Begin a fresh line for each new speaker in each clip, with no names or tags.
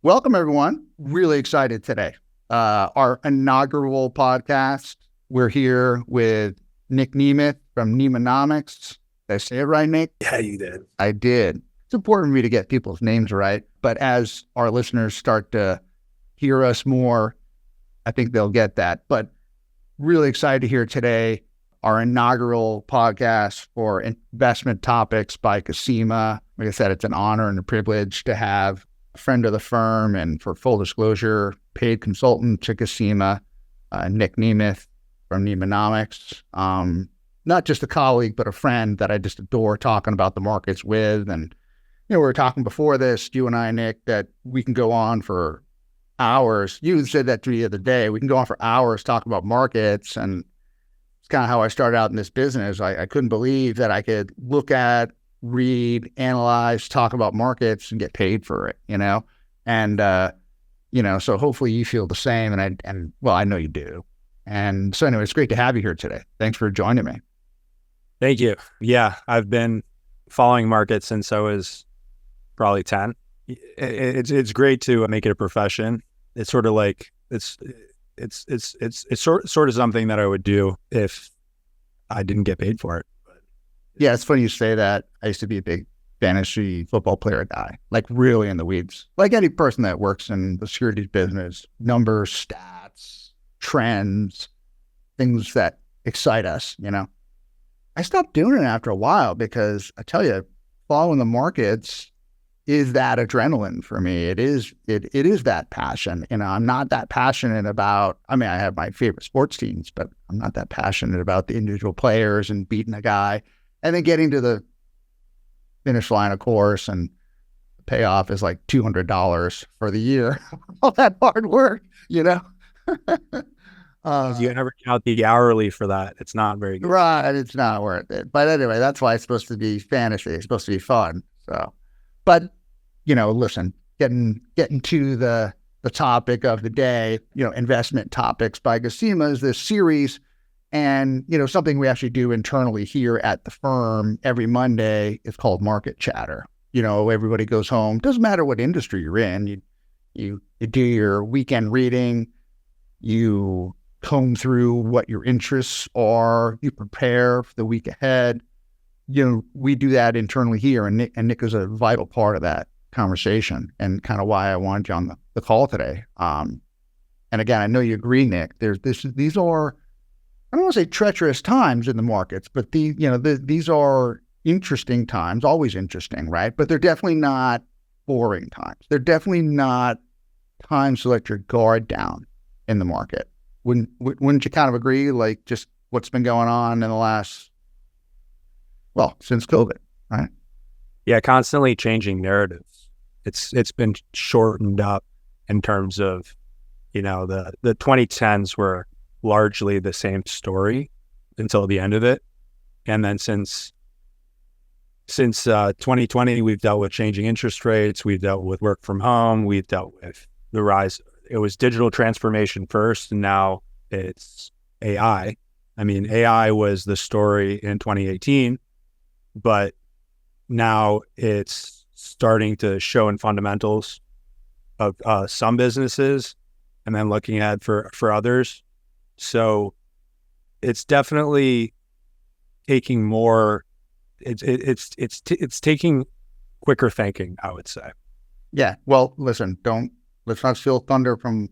Welcome, everyone. Really excited today. Our inaugural podcast. We're here with Nick Nemeth from Nemenomics. Did I say it right, Nick?
Yeah, you did.
I did. It's important for me to get people's names right. But as our listeners start to hear us more, I think they'll get that. But really excited to hear today our inaugural podcast for investment topics by Gasima. Like I said, it's an honor and a privilege to have a friend of the firm, and for full disclosure, paid consultant to Gasima, Nick Nemeth from Nemenomics. Not just a colleague, but a friend that I just adore talking about the markets with. And, we were talking before this, you and I, Nick, that we can go on for hours. You said that to me the other day. We can go on for hours talking about markets. And it's kind of how I started out in this business. I couldn't believe that I could look at, read, analyze, talk about markets and get paid for it, And, so hopefully you feel the same. And I know you do. And so anyway, it's great to have you here today. Thanks for joining me.
Thank you. Yeah, I've been following markets since I was probably 10. It's great to make it a profession. It's sort of like, it's sort of something that I would do if I didn't get paid for it.
Yeah, it's funny you say that. I used to be a big fantasy football player guy, like really in the weeds. Like any person that works in the securities business, numbers, stats, trends, things that excite us, I stopped doing it after a while because I tell you, following the markets is that adrenaline for me. It is that passion. I'm not that passionate about, I have my favorite sports teams, but I'm not that passionate about the individual players and beating a guy. And then getting to the finish line, of course, and the payoff is like $200 for the year. All that hard work,
You never count the hourly for that. It's not very good.
Right. It's not worth it. But anyway, that's why it's supposed to be fantasy. It's supposed to be fun. So, but, listen, getting to the topic of the day, investment topics by Gasima is this series. And, something we actually do internally here at the firm every Monday is called Market Chatter. Everybody goes home. Doesn't matter what industry you're in. You do your weekend reading. You comb through what your interests are. You prepare for the week ahead. We do that internally here. And Nick is a vital part of that conversation and kind of why I wanted you on the call today. And again, I know you agree, Nick. These are, I don't want to say treacherous times in the markets, but these are interesting times, always interesting, right? But they're definitely not boring times. They're definitely not times to let your guard down in the market. Wouldn't you kind of agree? Like just what's been going on in the last, since COVID, right?
Yeah, constantly changing narratives. It's been shortened up in terms of, the 2010s were largely the same story until the end of it. And then since 2020, we've dealt with changing interest rates. We've dealt with work from home. We've dealt with the rise. It was digital transformation first, and now it's AI. AI was the story in 2018, but now it's starting to show in fundamentals of some businesses and then looking ahead for others. So it's definitely taking more. It's taking quicker thinking, I would say.
Yeah. Well, listen, let's not steal thunder from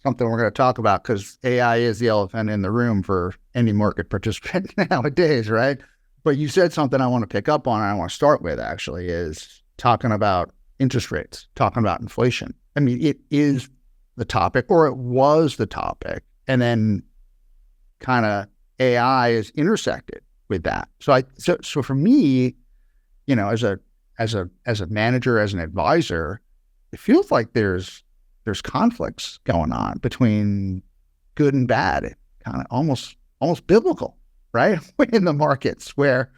something we're going to talk about, because AI is the elephant in the room for any market participant nowadays, right? But you said something I want to pick up on, and I want to start with actually is talking about interest rates, talking about inflation. It is the topic, or it was the topic. And then kind of AI is intersected with that. So for me, as a manager, as an advisor, it feels like there's conflicts going on between good and bad, kind of almost biblical, right? In the markets where,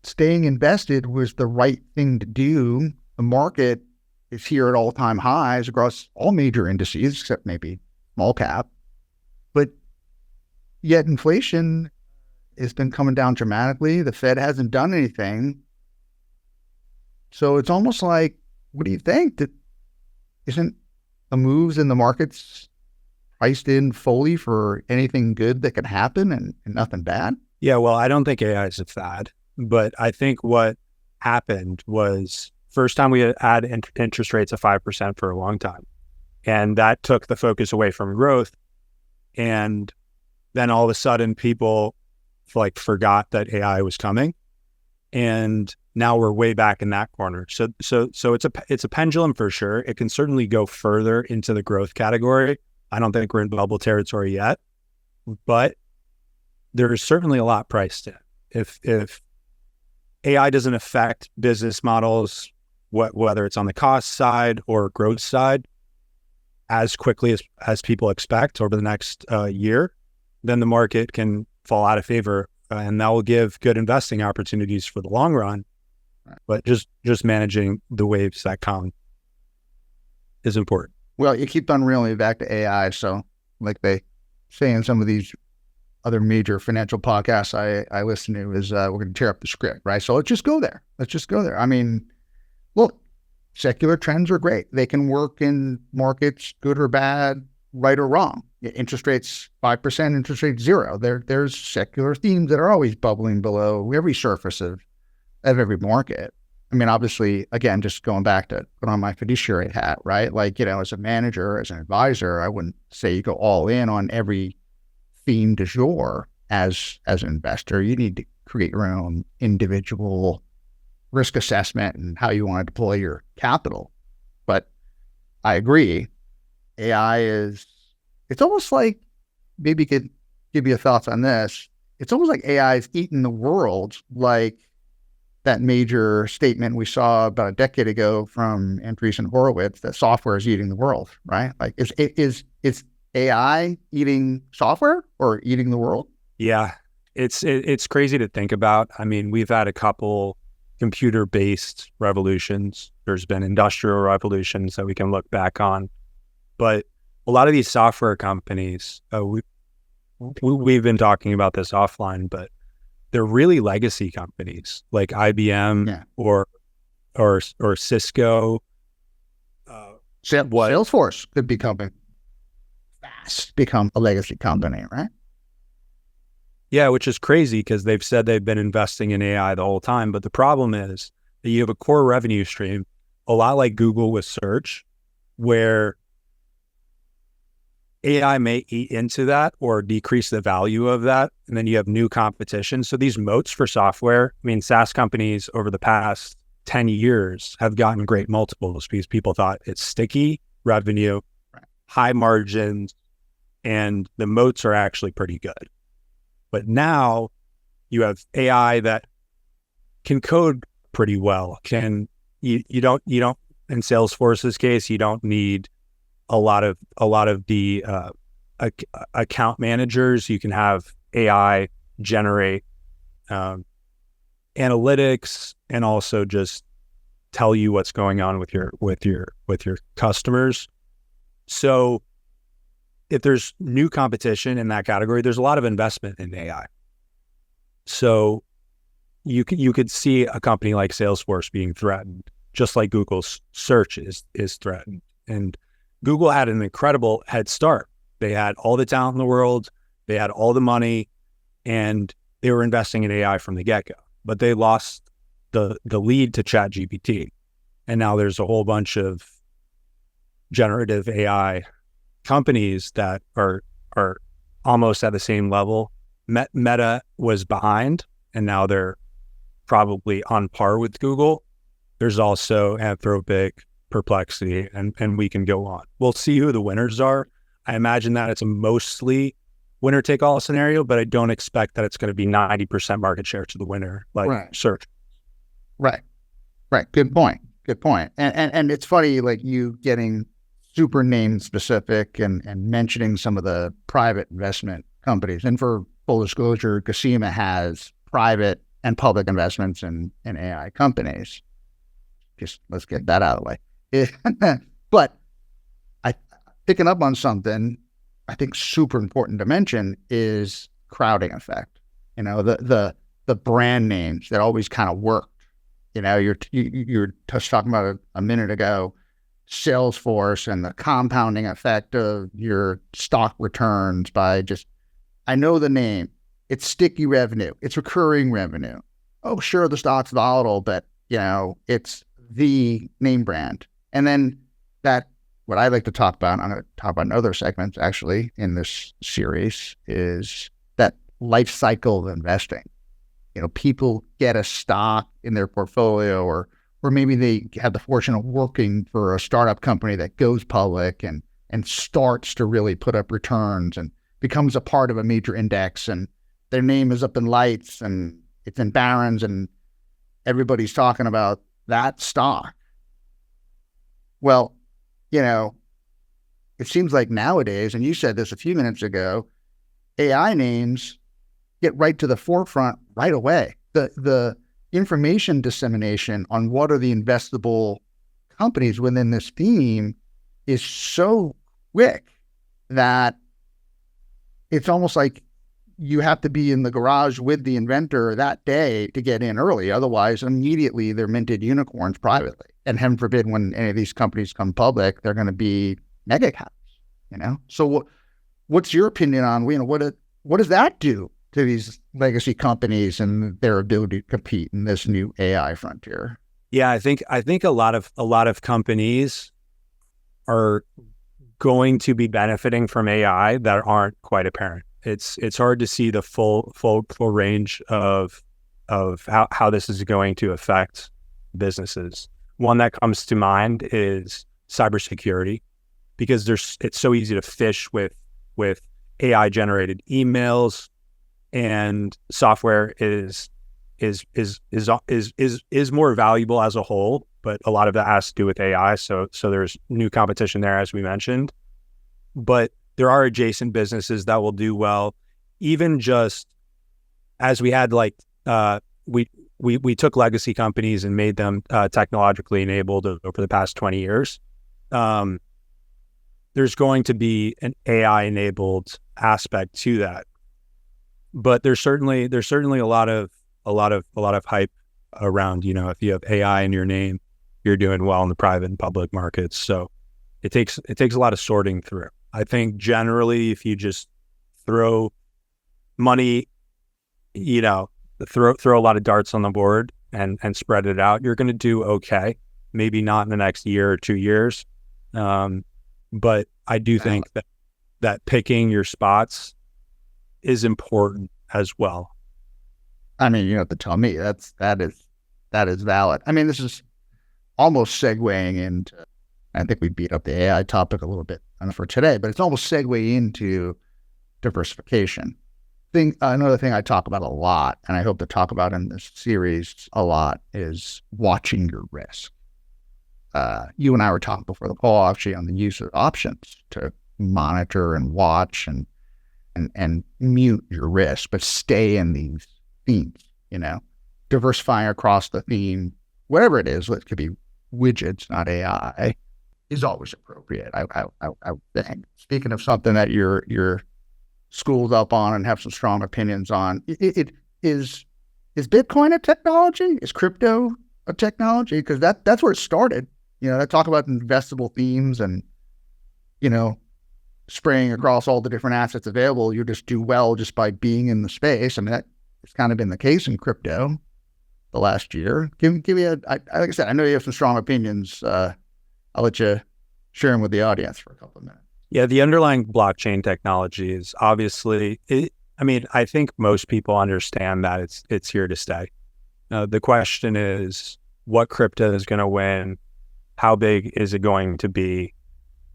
staying invested was the right thing to do. The market is here at all-time highs across all major indices, except maybe small cap. But yet inflation has been coming down dramatically. The Fed hasn't done anything. So it's almost like what do you think? Isn't the moves in the markets priced in fully for anything good that can happen and nothing bad?
Yeah, well, I don't think AI is a fad, but I think what happened was first time we had interest rates of 5% for a long time. And that took the focus away from growth. And then all of a sudden people forgot that AI was coming. And now we're way back in that corner. So it's a pendulum for sure. It can certainly go further into the growth category. I don't think we're in bubble territory yet, but there's certainly a lot priced in. If AI doesn't affect business models, whether it's on the cost side or growth side, as quickly as people expect over the next year, then the market can fall out of favor, and that will give good investing opportunities for the long run. But just managing the waves that come is important.
Well, you keep on reeling back to AI. So like they say in some of these other major financial podcasts I listen to is we're going to tear up the script, right? So let's just go there. I mean, look, secular trends are great. They can work in markets, good or bad, right or wrong. Interest rates 5%, interest rates 0. There's secular themes that are always bubbling below every surface of every market. I mean, obviously, again, just going back to put on my fiduciary hat, right? As a manager, as an advisor, I wouldn't say you go all in on every theme du jour as an investor. You need to create your own individual risk assessment and how you want to deploy your capital. But I agree, it's almost like, maybe you could give you thoughts on this. It's almost like AI is eating the world, like that major statement we saw about a decade ago from Andreessen Horowitz that software is eating the world, right? Like is AI eating software or eating the world?
Yeah, it's crazy to think about. I mean, we've had a couple computer-based revolutions. There's been industrial revolutions that we can look back on, but a lot of these software companies, we've been talking about this offline, but they're really legacy companies like IBM or Cisco.
Salesforce could become a legacy company, right?
Yeah, which is crazy because they've said they've been investing in AI the whole time. But the problem is that you have a core revenue stream, a lot like Google with search, where AI may eat into that or decrease the value of that. And then you have new competition. So these moats for software, I mean, SaaS companies over the past 10 years have gotten great multiples because people thought it's sticky revenue, high margins, and the moats are actually pretty good. But now you have AI that can code pretty well. You don't in Salesforce's case, you don't need a lot of the account managers. You can have AI generate analytics and also just tell you what's going on with your customers. So if there's new competition in that category, there's a lot of investment in AI. So you could see a company like Salesforce being threatened, just like Google's search is threatened. And Google had an incredible head start. They had all the talent in the world, they had all the money, and they were investing in AI from the get-go. But they lost the lead to ChatGPT. And now there's a whole bunch of generative AI companies that are almost at the same level. Meta was behind, and now they're probably on par with Google. There's also Anthropic, Perplexity, and we can go on. We'll see who the winners are. I imagine that it's a mostly winner-take-all scenario, but I don't expect that it's going to be 90% market share to the winner, like search.
Right. Good point. And it's funny, like you getting super name specific and mentioning some of the private investment companies. And for full disclosure, Gasima has private and public investments in AI companies. Just let's get that out of the way. But picking up on something I think super important to mention is crowding effect. You know, the brand names that always kind of worked You're just talking about a minute ago, Salesforce and the compounding effect of your stock returns by just, I know the name. It's sticky revenue. It's recurring revenue. Oh, sure, the stock's volatile, but it's the name brand. And then what I like to talk about, I'm going to talk about in other segments actually in this series, is that life cycle of investing. People get a stock in their portfolio, or maybe they have the fortune of working for a startup company that goes public and starts to really put up returns and becomes a part of a major index, and their name is up in lights and it's in Barron's and everybody's talking about that stock. Well, it seems like nowadays, and you said this a few minutes ago, AI names get right to the forefront right away. The information dissemination on what are the investable companies within this theme is so quick that it's almost like you have to be in the garage with the inventor that day to get in early. Otherwise, immediately they're minted unicorns privately. And heaven forbid, when any of these companies come public, they're going to be mega caps. So what's your opinion on what does that do to these legacy companies and their ability to compete in this new AI frontier?
Yeah, I think a lot of companies are going to be benefiting from AI that aren't quite apparent. It's hard to see the full range of how this is going to affect businesses. One that comes to mind is cybersecurity, because it's so easy to phish with AI generated emails, and software is more valuable as a whole, but a lot of that has to do with AI. So there's new competition there, as we mentioned. But there are adjacent businesses that will do well, even just as we had we took legacy companies and made them technologically enabled over the past 20 years. There's going to be an AI enabled aspect to that, but there's certainly a lot of hype around, if you have AI in your name, you're doing well in the private and public markets. So it takes a lot of sorting through. I think generally, if you just throw money, throw a lot of darts on the board and spread it out, you're going to do okay. Maybe not in the next year or 2 years. But I do think that picking your spots is important as well.
I mean, you don't have to tell me that is valid. I mean, this is almost segueing into, I think we beat up the AI topic a little bit for today, but it's almost segue into diversification. Another thing I talk about a lot, and I hope to talk about in this series a lot, is watching your risk. You and I were talking before the call actually on the use of options to monitor and watch and mute your risk, but stay in these themes, diversifying across the theme, whatever it is. It could be widgets, not AI, is always appropriate. I think. Speaking of something that you're schooled up on and have some strong opinions on, it is Bitcoin a technology? Is crypto a technology? Because that's where it started. They talk about investable themes and, spraying across all the different assets available. You just do well just by being in the space. I mean, that has kind of been the case in crypto the last year. Give me like I said, I know you have some strong opinions. I'll let you share them with the audience for a couple of minutes.
Yeah, the underlying blockchain technology is obviously, I think most people understand that it's here to stay. The question is, what crypto is going to win? How big is it going to be?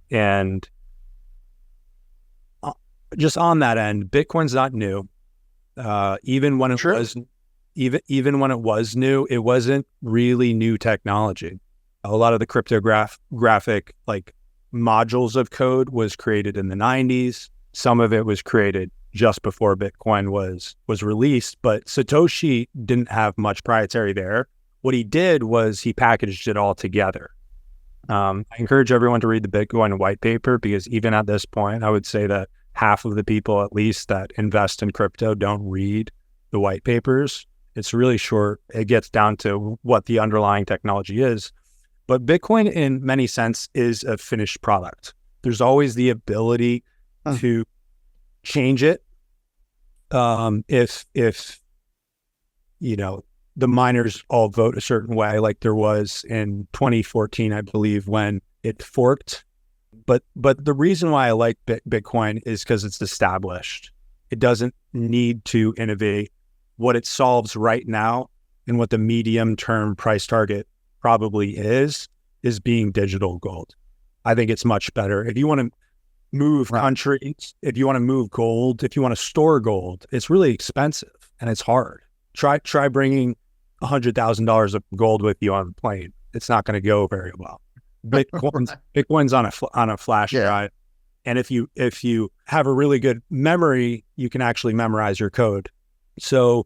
And just on that end, Bitcoin's not new. Even when it was, even when it was new, it wasn't really new technology. A lot of the cryptographic modules of code was created in the 90s. Some of it was created just before Bitcoin was released, but Satoshi didn't have much proprietary there. What he did was he packaged it all together. I encourage everyone to read the Bitcoin white paper, because even at this point, I would say that half of the people at least that invest in crypto don't read the white papers. It's really short. It gets down to what the underlying technology is. But Bitcoin, in many sense, is a finished product. There's always the ability to change it. If the miners all vote a certain way, like there was in 2014, I believe, when it forked. But the reason why I like Bitcoin is because it's established. It doesn't need to innovate. What it solves right now and what the medium-term price target probably is being digital gold. I think it's much better. If you want to move countries, if you want to move gold, if you want to store gold, it's really expensive and it's hard. Try bringing $100,000 of gold with you on the plane. It's not going to go very well. Bitcoin's on a flash drive, and if you have a really good memory, you can actually memorize your code. So,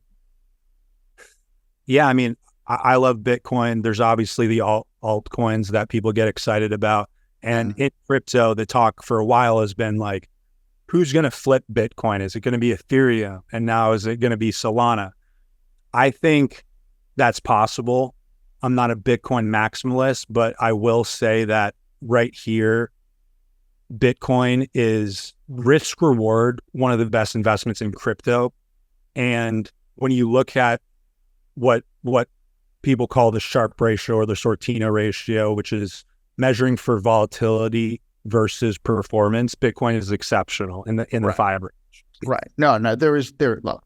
yeah, I mean, I love Bitcoin. There's obviously the altcoins that people get excited about. And in crypto, the talk for a while has been like, who's going to flip Bitcoin? Is it going to be Ethereum? And now is it going to be Solana? I think that's possible. I'm not a Bitcoin maximalist, but I will say that right here, Bitcoin is risk reward, one of the best investments in crypto. And when you look at what people call the Sharpe ratio or the Sortino ratio, which is measuring for volatility versus performance, Bitcoin is exceptional in the 5 range.
Right. No, look,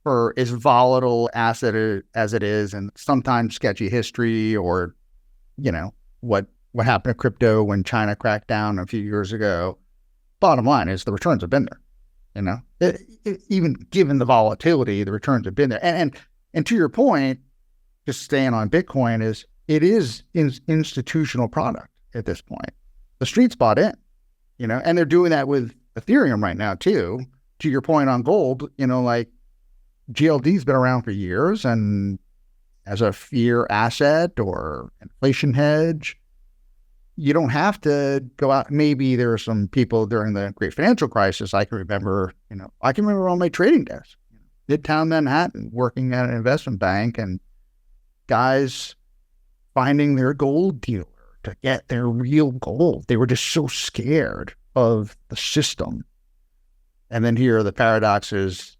for as volatile asset as it is, and sometimes sketchy history, or what happened to crypto when China cracked down a few years ago. Bottom line is the returns have been there. Even given the volatility, the returns have been there. And to your point, just staying on Bitcoin, it is institutional product at this point. The street's bought in, and they're doing that with Ethereum right now too. To your point on gold, like GLD's been around for years, and as a fear asset or inflation hedge, you don't have to go out. Maybe there are some people during the great financial crisis. I can remember on my trading desk, Midtown Manhattan, working at an investment bank, and guys finding their gold dealer to get their real gold. They were just so scared of the system. And then here, the paradox is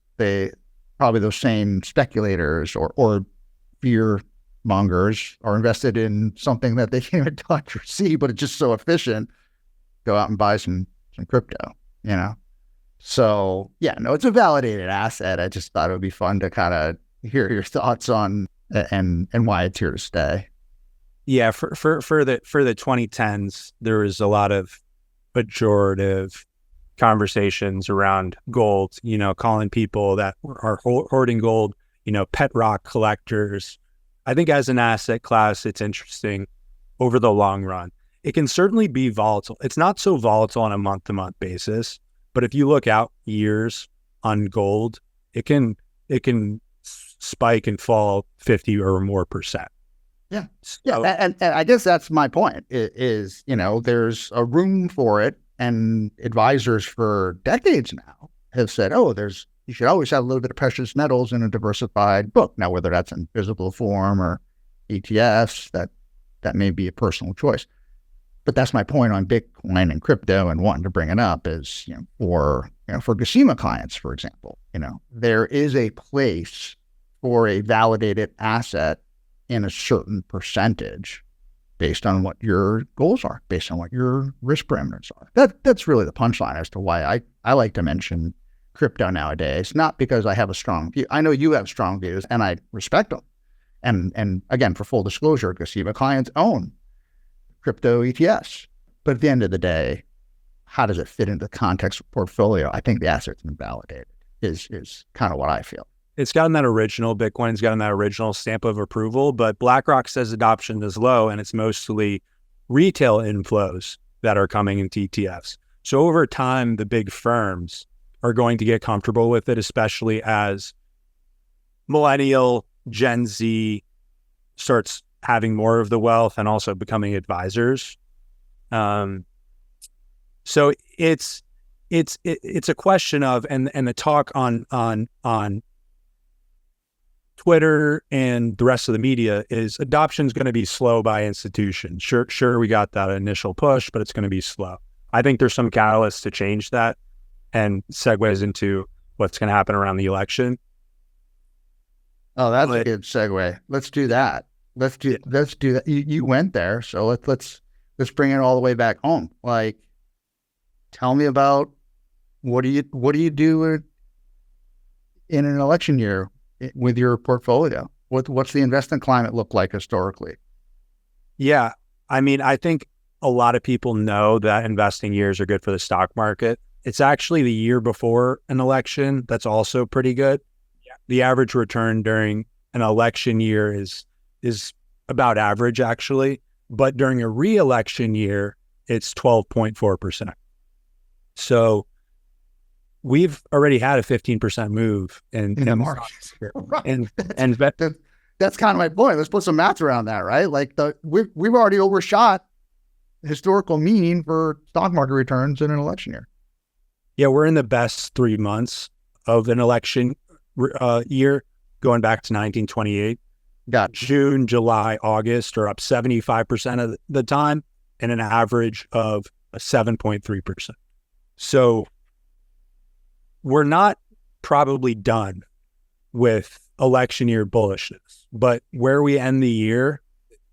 probably those same speculators or fear mongers are invested in something that they can't even touch or see, but it's just so efficient. Go out and buy some crypto, So it's a validated asset. I just thought it would be fun to kind of hear your thoughts on and why it's here to stay.
Yeah, for the 2010s, there was a lot of pejorative conversations around gold, calling people that are hoarding gold, pet rock collectors. I think as an asset class, it's interesting over the long run. It can certainly be volatile. It's not so volatile on a month-to-month basis, but if you look out years on gold, it can spike and fall 50 or more %.
Yeah. So, and I guess that's my point is, there's a room for it, and advisors for decades now have said, you should always have a little bit of precious metals in a diversified book. Now, whether that's in physical form or ETFs, that may be a personal choice. But that's my point on Bitcoin and crypto, and wanting to bring it up is, for Gasima clients, for example, there is a place for a validated asset in a certain percentage based on what your goals are, based on what your risk parameters are. That's really the punchline as to why I like to mention crypto nowadays, not because I have a strong view. I know you have strong views, and I respect them. And again, for full disclosure, Gasima clients own crypto ETFs. But at the end of the day, how does it fit into the context of portfolio? I think the asset's been validated is kind of what I feel.
It's gotten that original, Bitcoin's gotten that original stamp of approval, but BlackRock says adoption is low, and it's mostly retail inflows that are coming into ETFs. So over time, the big firms are going to get comfortable with it, especially as millennial Gen Z starts having more of the wealth and also becoming advisors. So it's a question of, and the talk on Twitter and the rest of the media is adoption is going to be slow by institutions. Sure, we got that initial push, but it's going to be slow. I think there's some catalysts to change that, and segues into what's going to happen around the election.
Oh, that's a good segue. Let's do that. Let's do that. You went there, so let's bring it all the way back home. Like, tell me about what do you do in an election year with your portfolio? What's the investment climate look like historically?
Yeah, I mean, I think a lot of people know that investing years are good for the stock market. It's actually the year before an election that's also pretty good. The average return during an election year is about average, actually. But during a re-election year, it's 12.4%. So we've already had a 15% move in
the market.
Right.
That's kind of my point. Let's put some math around that, right? Like we've already overshot historical mean for stock market returns in an election year.
Yeah, we're in the best 3 months of an election year, going back to 1928.
Got
June, July, August are up 75% of the time, and an average of 7.3%. So we're not probably done with election year bullishness, but where we end the year,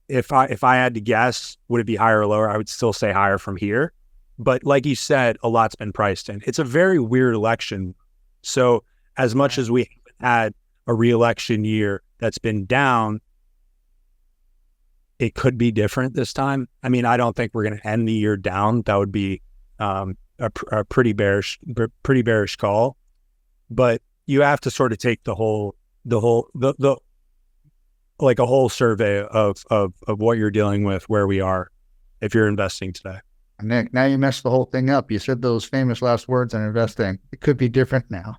if I had to guess, would it be higher or lower? I would still say higher from here. But like you said, a lot's been priced in. It's a very weird election. So as much as we had a re-election year that's been down, it could be different this time. I mean, I don't think we're going to end the year down. That would be a pretty bearish call. But you have to sort of take the whole like a whole survey of what you're dealing with, where we are, if you're investing today.
Nick, now you messed the whole thing up. You said those famous last words on investing. It could be different now.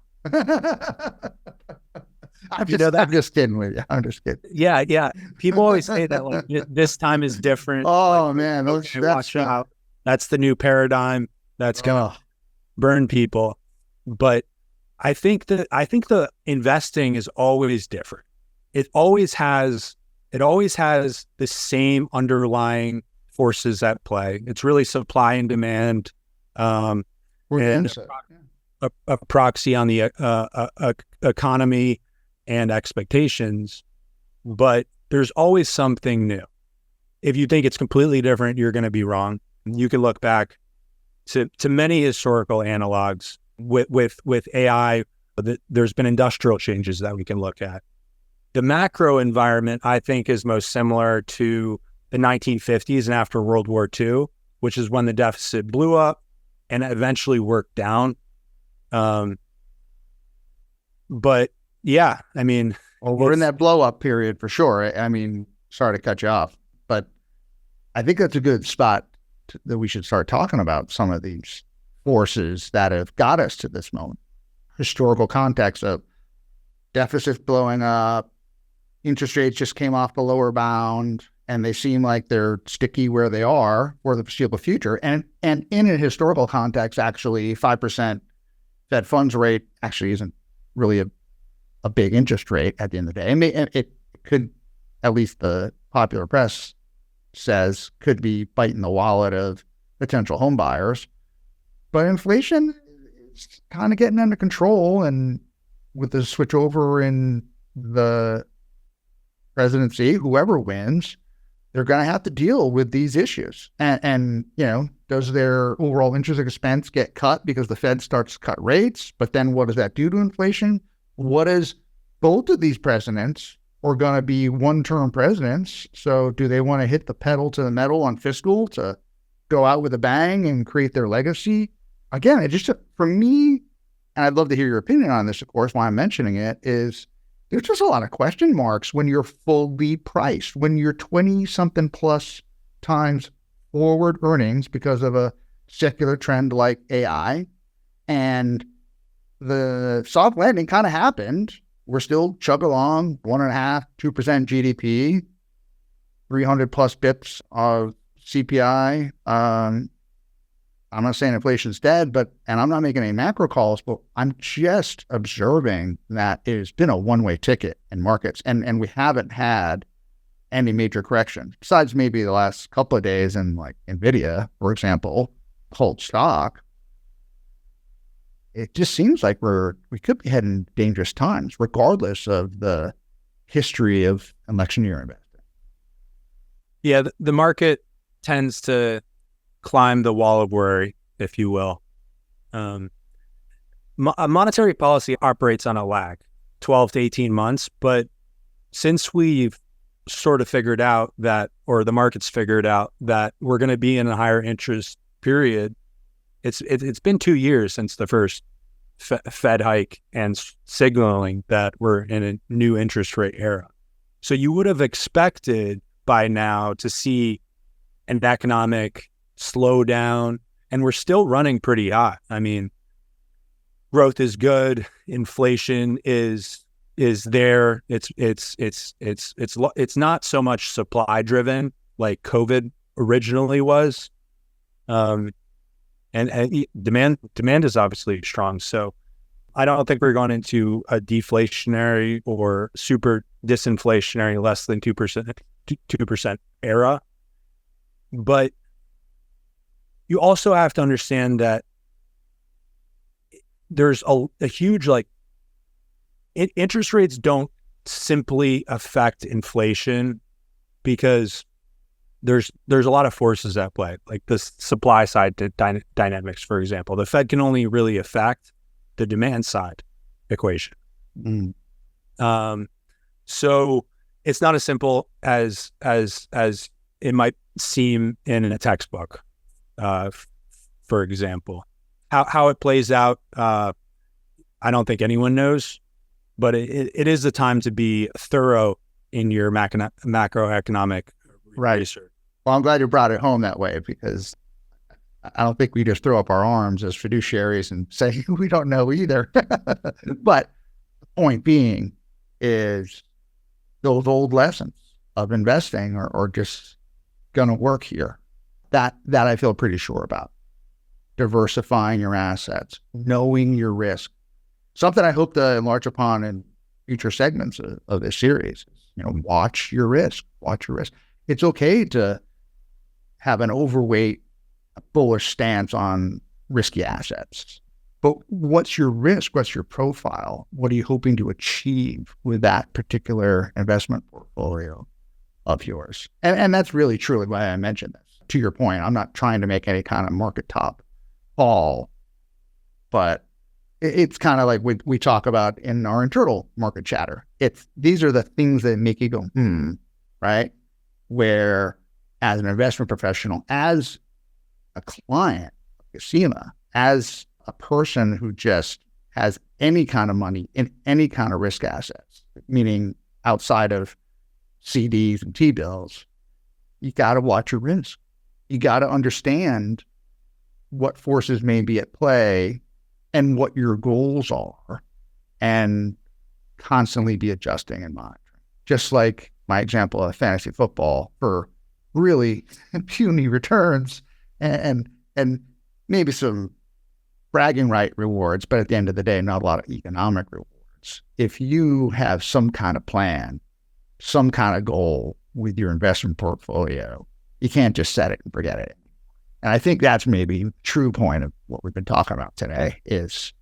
I'm just kidding with you. I'm just kidding.
Yeah. People always say that, like, this time is different.
Oh,
like,
man.
Watch out. That's the new paradigm. That's going to burn people. But I think the investing is always different. It always has the same underlying forces at play. It's really supply and demand, and a proxy on the economy and expectations. But there's always something new. If you think it's completely different, you're going to be wrong. You can look back to many historical analogs with AI. There's been industrial changes that we can look at. The macro environment, I think, is most similar to the 1950s and after World War II, which is when the deficit blew up and eventually worked down. But yeah, I mean,
well, we're in that blow up period for sure. I mean, sorry to cut you off, but I think that's a good spot that we should start talking about some of these forces that have got us to this moment. Historical context of deficits blowing up, interest rates just came off the lower bound, and they seem like they're sticky where they are for the foreseeable future. And in a historical context, actually, 5% Fed funds rate actually isn't really a big interest rate at the end of the day. It could, at least the popular press says, could be biting the wallet of potential home buyers. But inflation is kind of getting under control, and with the switch over in the presidency, whoever wins, they're going to have to deal with these issues. And does their overall interest expense get cut because the Fed starts to cut rates? But then what does that do to inflation? What is both of these presidents are going to be one-term presidents? So do they want to hit the pedal to the metal on fiscal to go out with a bang and create their legacy? Again, it just, for me, and I'd love to hear your opinion on this, of course, why I'm mentioning it, is there's just a lot of question marks when you're fully priced, when you're 20-something plus times forward earnings because of a secular trend like AI. And the soft landing kind of happened. We're still chugging along, 1.5%, 2% GDP, 300 plus bips of CPI. I'm not saying inflation's dead, and I'm not making any macro calls, but I'm just observing that it's been a one-way ticket in markets, and we haven't had any major correction besides maybe the last couple of days in like Nvidia, for example, hold stock. It just seems like we could be heading dangerous times, regardless of the history of election year investing.
Yeah, the market tends to climb the wall of worry, if you will. Monetary policy operates on a lag, 12 to 18 months. But since we've sort of figured out that, or the market's figured out that we're going to be in a higher interest period, it's been 2 years since the first Fed hike and signaling that we're in a new interest rate era. So you would have expected by now to see an economic slowdown, and we're still running pretty hot. I mean, growth is good, inflation is there. It's not so much supply driven like COVID originally was, and demand is obviously strong. So I don't think we're going into a deflationary or super disinflationary less than 2% era. But you also have to understand that there's a huge, like, interest rates don't simply affect inflation because there's a lot of forces at play, like the supply side dynamics, for example. The Fed can only really affect the demand side equation. So it's not as simple as it might seem in a textbook, for example. How it plays out, I don't think anyone knows, but it is the time to be thorough in your macroeconomic research.
Well, I'm glad you brought it home that way, because I don't think we just throw up our arms as fiduciaries and say we don't know either. But the point being is those old lessons of investing are just going to work here. That I feel pretty sure about. Diversifying your assets, knowing your risk. Something I hope to enlarge upon in future segments of this series. Watch your risk. Watch your risk. It's okay to have an overweight, bullish stance on risky assets. But what's your risk? What's your profile? What are you hoping to achieve with that particular investment portfolio of yours? And that's really truly why I mentioned this. To your point, I'm not trying to make any kind of market top call, but it's kind of like we talk about in our internal market chatter. These are the things that make you go, right? Where as an investment professional, as a client of Gasima, as a person who just has any kind of money in any kind of risk assets, meaning outside of CDs and T-bills, you got to watch your risk. You got to understand what forces may be at play and what your goals are, and constantly be adjusting and monitoring. Just like my example of fantasy football, for really puny returns and maybe some bragging right rewards, but at the end of the day, not a lot of economic rewards. If you have some kind of plan, some kind of goal with your investment portfolio, you can't just set it and forget it. And I think that's maybe the true point of what we've been talking about today is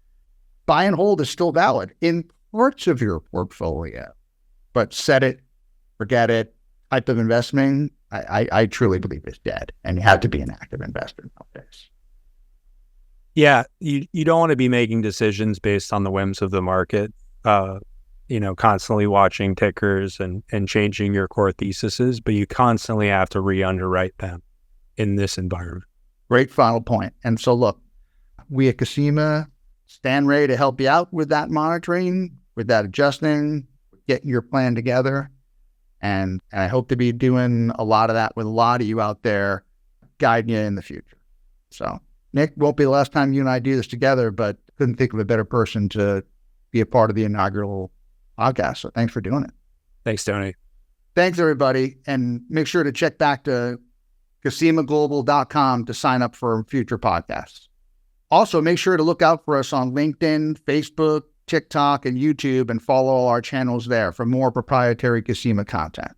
buy and hold is still valid in parts of your portfolio, but set it, forget it, type of investing, I truly believe is dead, and you have to be an active investor nowadays.
Yeah, you don't want to be making decisions based on the whims of the market, constantly watching tickers and changing your core theses, but you constantly have to re-underwrite them in this environment.
Great final point. And so look, we at Gasima stand ready to help you out with that monitoring, with that adjusting, getting your plan together. And I hope to be doing a lot of that with a lot of you out there, guiding you in the future. So Nick, won't be the last time you and I do this together, but couldn't think of a better person to be a part of the inaugural podcast. So thanks for doing it.
Thanks, Tony.
Thanks, everybody. And make sure to check back to GasimaGlobal.com to sign up for future podcasts. Also, make sure to look out for us on LinkedIn, Facebook, TikTok, and YouTube, and follow all our channels there for more proprietary Gasima content.